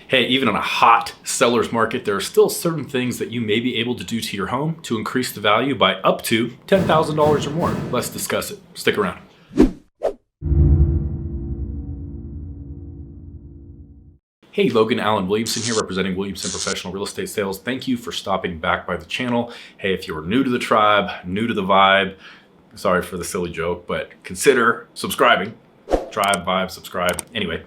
Hey, even in a hot seller's market, there are still certain things that you may be able to do to your home to increase the value by up to $10,000 or more. Let's discuss it. Stick around. Hey, Logan, Williamson here, representing Williamson Professional Real Estate Sales. Thank you for stopping back by the channel. Hey, if you're new to the tribe, new to the vibe, sorry for the silly joke, but consider subscribing. Tribe, vibe, subscribe. Anyway,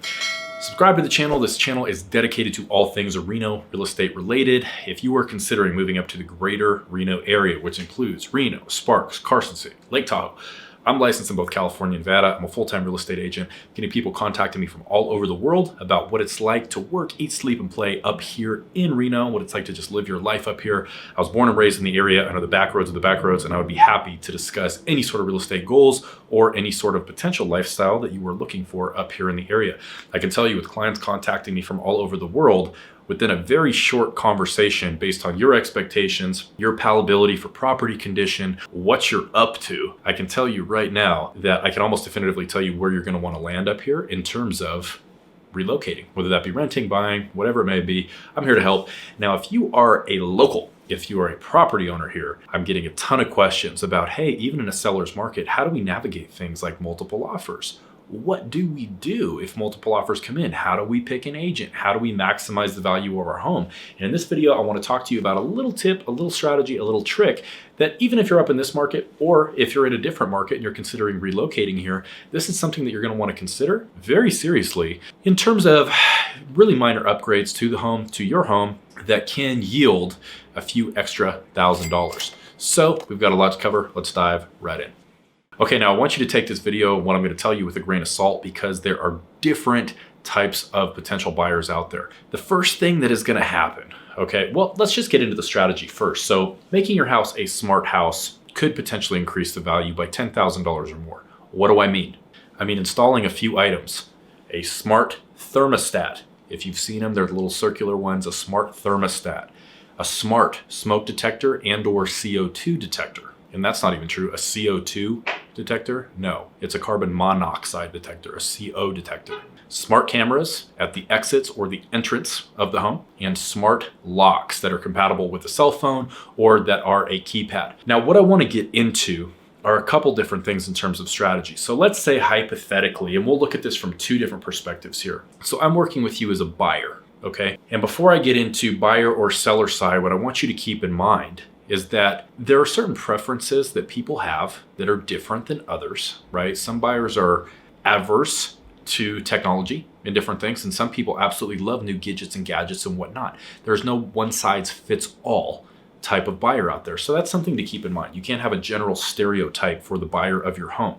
subscribe to the channel. This channel is dedicated to all things Reno real estate related. If you are considering moving up to the Greater Reno area, which includes Reno, Sparks, Carson City, Lake Tahoe, I'm licensed in both California and Nevada. I'm a full-time real estate agent, getting people contacting me from all over the world about what it's like to work, eat, sleep, and play up here in Reno, what it's like to just live your life up here. I was born and raised in the area. I know the back roads of the back roads, and I would be happy to discuss any sort of real estate goals or any sort of potential lifestyle that you were looking for up here in the area. I can tell you, with clients contacting me from all over the world, within a very short conversation based on your expectations, your palatability for property condition, what you're up to, I can tell you right now that I can almost definitively tell you where you're going to want to land up here in terms of relocating, whether that be renting, buying, whatever it may be. I'm here to help. Now, if you are a local, if you are a property owner here, I'm getting a ton of questions about, hey, even in a seller's market, how do we navigate things like multiple offers? What do we do if multiple offers come in? How do we pick an agent? How do we maximize the value of our home? And in this video, I want to talk to you about a little tip, a little strategy, a little trick that even if you're up in this market, or if you're in a different market and you're considering relocating here, this is something that you're going to want to consider very seriously in terms of really minor upgrades to the home, to your home, that can yield a few extra $1,000. So we've got a lot to cover. Let's dive right in. Okay, now I want you to take this video, what I'm going to tell you, with a grain of salt, because there are different types of potential buyers out there. The first thing that is going to happen, okay, well, let's just get into the strategy first. So making your house a smart house could potentially increase the value by $10,000 or more. What do I mean? I mean installing a few items. A smart thermostat. If you've seen them, they're the little circular ones, a smart thermostat. A smart smoke detector and or CO2 detector. And that's not even true. A CO2 detector? No, it's a carbon monoxide detector, a CO detector. Smart cameras at the exits or the entrance of the home, and smart locks that are compatible with a cell phone or that are a keypad. Now, what I want to get into are a couple different things in terms of strategy. So let's say hypothetically, and we'll look at this from two different perspectives here. So I'm working with you as a buyer, okay? And before I get into buyer or seller side, what I want you to keep in mind is that there are certain preferences that people have that are different than others, right? Some buyers are averse to technology and different things, and some people absolutely love new gadgets and gadgets and whatnot. There's no one size fits all type of buyer out there. So that's something to keep in mind. You can't have a general stereotype for the buyer of your home.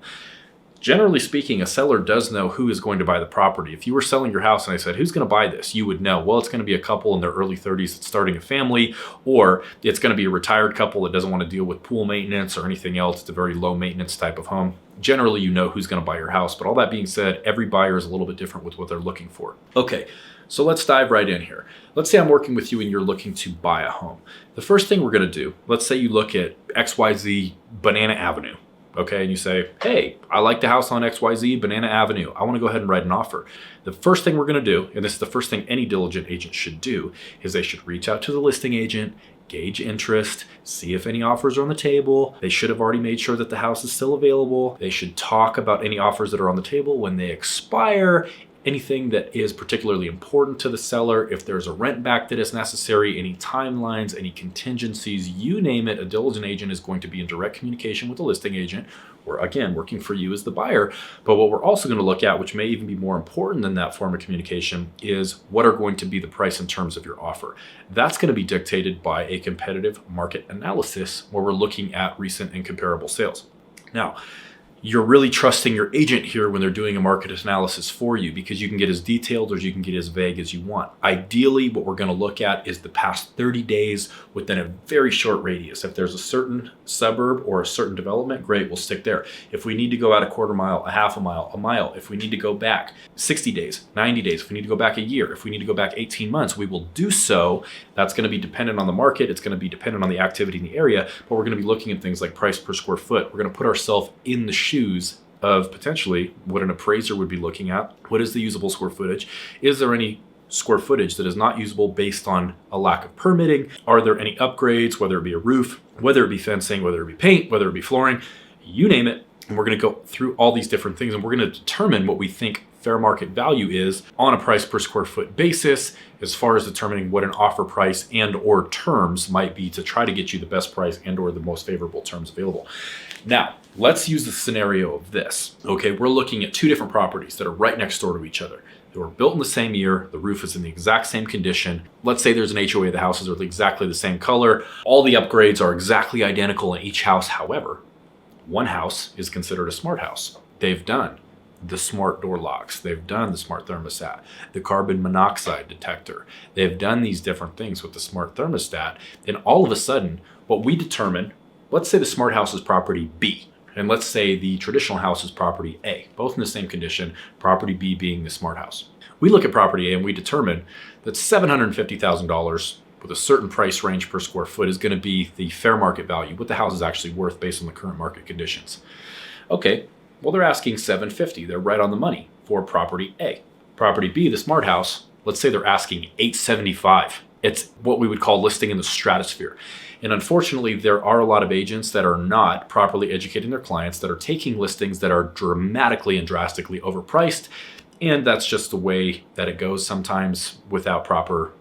Generally speaking, a seller does know who is going to buy the property. If you were selling your house and I said, who's going to buy this? You would know, well, it's going to be a couple in their early 30s that's starting a family, or it's going to be a retired couple that doesn't want to deal with pool maintenance or anything else. It's a very low maintenance type of home. Generally, you know who's going to buy your house. But all that being said, every buyer is a little bit different with what they're looking for. Okay, so let's dive right in here. Let's say I'm working with you and you're looking to buy a home. The first thing we're going to do, let's say you look at XYZ Banana Avenue. Okay, and you say, hey, I like the house on XYZ Banana Avenue. I want to go ahead and write an offer. The first thing we're going to do, and this is the first thing any diligent agent should do, is they should reach out to the listing agent, gauge interest, see if any offers are on the table. They should have already made sure that the house is still available. They should talk about any offers that are on the table when they expire. Anything that is particularly important to the seller, if there's a rent back that is necessary, any timelines, any contingencies, you name it, a diligent agent is going to be in direct communication with the listing agent. We're, again, working for you as the buyer. But what we're also going to look at, which may even be more important than that form of communication, is what are going to be the price in terms of your offer. That's going to be dictated by a competitive market analysis where we're looking at recent and comparable sales. Now, you're really trusting your agent here when they're doing a market analysis for you, because you can get as detailed or you can get as vague as you want. Ideally, what we're going to look at is the past 30 days within a very short radius. If there's a certain suburb or a certain development, great, we'll stick there. If we need to go out a quarter mile, a half a mile, if we need to go back 60 days, 90 days, if we need to go back a year, if we need to go back 18 months, we will do so. That's going to be dependent on the market. It's going to be dependent on the activity in the area, but we're going to be looking at things like price per square foot. We're going to put ourselves in the shoes of potentially what an appraiser would be looking at. What is the usable square footage? Is there any square footage that is not usable based on a lack of permitting? Are there any upgrades, whether it be a roof, whether it be fencing, whether it be paint, whether it be flooring, you name it. And we're going to go through all these different things, and we're going to determine what we think fair market value is on a price per square foot basis, as far as determining what an offer price and or terms might be to try to get you the best price and or the most favorable terms available. Now, let's use the scenario of this. Okay, we're looking at two different properties that are right next door to each other. They were built in the same year. The roof is in the exact same condition. Let's say there's an HOA. The houses are exactly the same color. All the upgrades are exactly identical in each house. However, one house is considered a smart house. They've done the smart door locks. They've done the smart thermostat, the carbon monoxide detector. They've done these different things with the smart thermostat. And all of a sudden, what we determine, let's say the smart house is property B. And let's say the traditional house is property A, both in the same condition, property B being the smart house. We look at property A and we determine that $750,000 with a certain price range per square foot is going to be the fair market value, what the house is actually worth based on the current market conditions. Okay, well, they're asking $750,000. They're right on the money for property A. Property B, the smart house, let's say they're asking $875,000. It's what we would call listing in the stratosphere. And unfortunately, there are a lot of agents that are not properly educating their clients, that are taking listings that are dramatically and drastically overpriced. And that's just the way that it goes sometimes without proper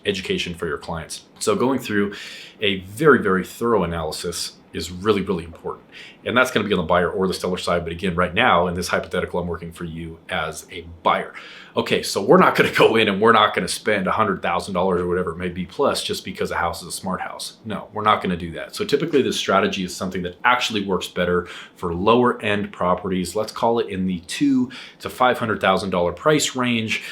education for your clients. So going through a very, very thorough analysis is really, really important. And that's going to be on the buyer or the seller side. But again, right now in this hypothetical, I'm working for you as a buyer. Okay, so we're not going to go in and we're not going to spend $100,000 or whatever it may be plus just because a house is a smart house. No, we're not going to do that. So typically this strategy is something that actually works better for lower end properties. Let's call it in the $200,000 to $500,000 price range.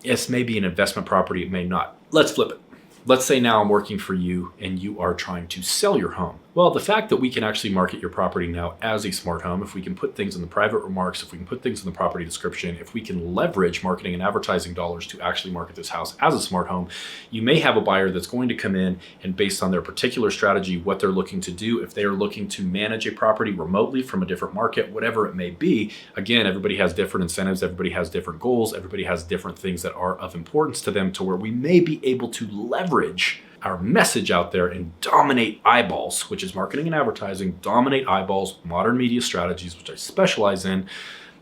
It's maybe an investment property, it may not. Let's flip it. Let's say now I'm working for you and you are trying to sell your home. Well, the fact that we can actually market your property now as a smart home, if we can put things in the private remarks, if we can put things in the property description, if we can leverage marketing and advertising dollars to actually market this house as a smart home, you may have a buyer that's going to come in and based on their particular strategy, what they're looking to do, if they are looking to manage a property remotely from a different market, whatever it may be. Again, everybody has different incentives, everybody has different goals, everybody has different things that are of importance to them to where we may be able to leverage our message out there and dominate eyeballs, which is marketing and advertising, dominate eyeballs, modern media strategies, which I specialize in,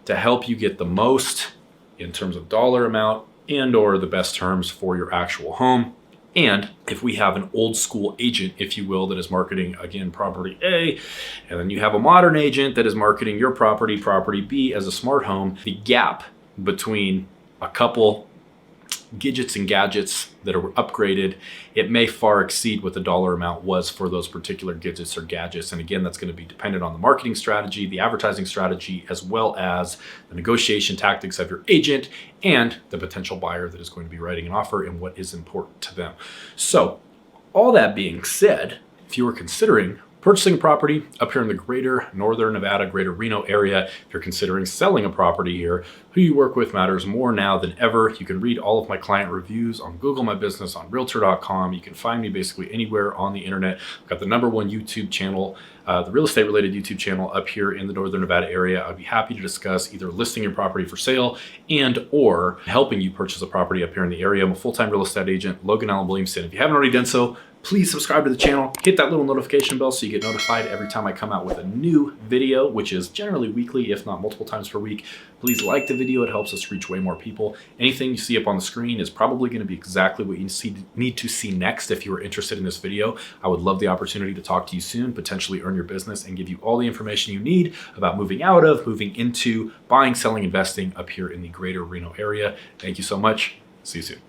to help you get the most in terms of dollar amount and or the best terms for your actual home. And if we have an old school agent, if you will, that is marketing, again, property A, and then you have a modern agent that is marketing your property, property B, as a smart home, the gap between a couple gadgets and gadgets that are upgraded, it may far exceed what the dollar amount was for those particular gadgets or gadgets. And again, that's going to be dependent on the marketing strategy, the advertising strategy, as well as the negotiation tactics of your agent and the potential buyer that is going to be writing an offer and what is important to them. So all that being said, if you were considering purchasing a property up here in the Greater Northern Nevada, Greater Reno area, if you're considering selling a property here, who you work with matters more now than ever. You can read all of my client reviews on Google My Business, on Realtor.com. You can find me basically anywhere on the internet. I've got the #1 YouTube channel, the real estate related YouTube channel up here in the Northern Nevada area. I'd be happy to discuss either listing your property for sale and or helping you purchase a property up here in the area. I'm a full-time real estate agent, Logan Allen Williamson. If you haven't already done so, please subscribe to the channel, hit that little notification bell so you get notified every time I come out with a new video, which is generally weekly, if not multiple times per week. Please like the video, it helps us reach way more people. Anything you see up on the screen is probably going to be exactly what you need to see next if you are interested in this video. I would love the opportunity to talk to you soon, potentially earn your business and give you all the information you need about moving out of, moving into, buying, selling, investing up here in the Greater Reno area. Thank you so much. See you soon.